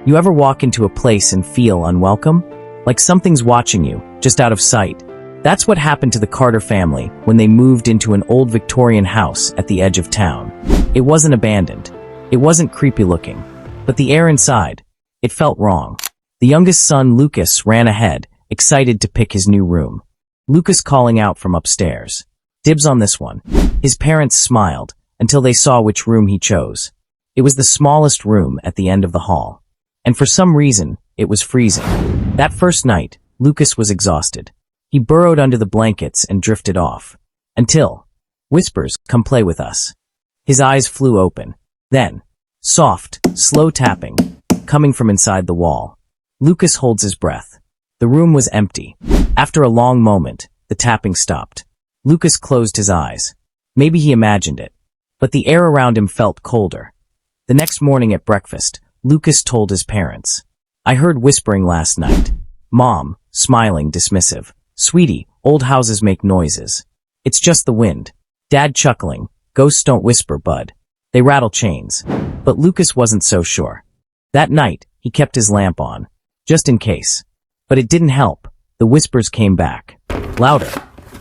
You ever walk into a place and feel unwelcome? Like something's watching you, just out of sight? That's what happened to the Carter family when they moved into an old Victorian house at the edge of town. It wasn't abandoned. It wasn't creepy looking. But the air inside, it felt wrong. The youngest son, Lucas, ran ahead, excited to pick his new room. Lucas calling out from upstairs. "Dibs on this one." His parents smiled until they saw which room he chose. It was the smallest room at the end of the hall. And for some reason, it was freezing. That first night, Lucas was exhausted. He burrowed under the blankets and drifted off. Until, whispers, "Come play with us." His eyes flew open. Then, soft, slow tapping, coming from inside the wall. Lucas holds his breath. The room was empty. After a long moment, the tapping stopped. Lucas closed his eyes. Maybe he imagined it. But the air around him felt colder. The next morning at breakfast, Lucas told his parents, "I heard whispering last night." Mom, smiling, dismissive. "Sweetie, old houses make noises. It's just the wind." Dad chuckling, "Ghosts don't whisper, bud. They rattle chains." But Lucas wasn't so sure. That night, he kept his lamp on, just in case. But it didn't help. The whispers came back. Louder.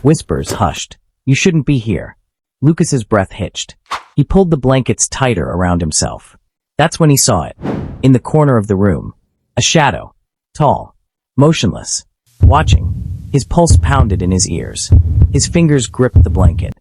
Whispers hushed. "You shouldn't be here." Lucas's breath hitched. He pulled the blankets tighter around himself. That's when he saw it. In the corner of the room. A shadow. Tall. Motionless. Watching. His pulse pounded in his ears. His fingers gripped the blanket.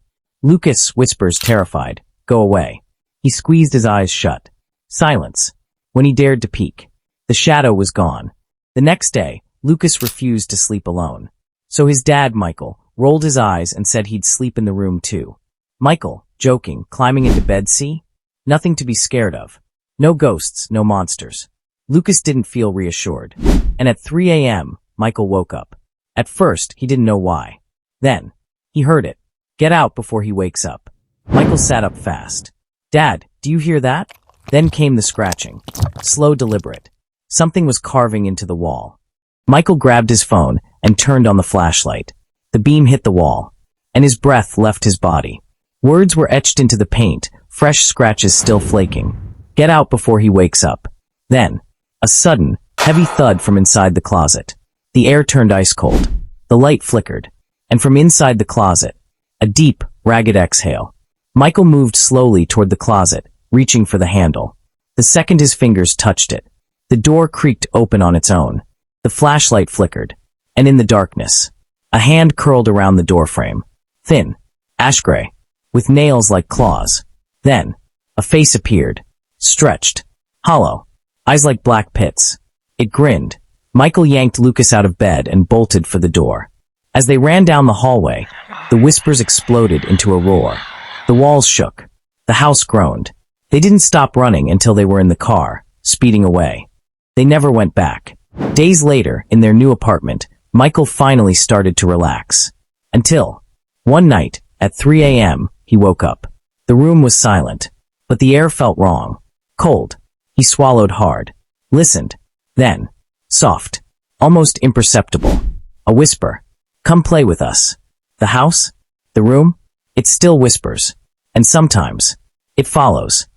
"Lucas," whispers, terrified. "Go away." He squeezed his eyes shut. Silence. When he dared to peek, the shadow was gone. The next day, Lucas refused to sleep alone. So his dad, Michael, rolled his eyes and said he'd sleep in the room too. Michael, joking, climbing into bed, "See? Nothing to be scared of. No ghosts, no monsters." Lucas didn't feel reassured. And at 3 a.m., Michael woke up. At first, he didn't know why. Then, he heard it. "Get out before he wakes up." Michael sat up fast. "Dad, do you hear that?" Then came the scratching. Slow, deliberate. Something was carving into the wall. Michael grabbed his phone and turned on the flashlight. The beam hit the wall, and his breath left his body. Words were etched into the paint, fresh scratches still flaking. "Get out before he wakes up." Then, a sudden, heavy thud from inside the closet. The air turned ice cold. The light flickered. And from inside the closet, a deep, ragged exhale. Michael moved slowly toward the closet, reaching for the handle. The second his fingers touched it, the door creaked open on its own. The flashlight flickered. And in the darkness, a hand curled around the doorframe. Thin, ash gray, with nails like claws. Then, a face appeared. Stretched, hollow, eyes like black pits. It grinned. Michael yanked Lucas out of bed and bolted for the door. As they ran down the hallway, the whispers exploded into a roar. The walls shook. The house groaned. They didn't stop running until they were in the car, speeding away. They never went back. Days later, in their new apartment, Michael finally started to relax. Until, one night, at 3 a.m., he woke up. The room was silent, but the air felt wrong. Cold. He swallowed hard. Listened. Then, soft. Almost imperceptible. A whisper. "Come play with us." The house? The room? It still whispers. And sometimes, it follows.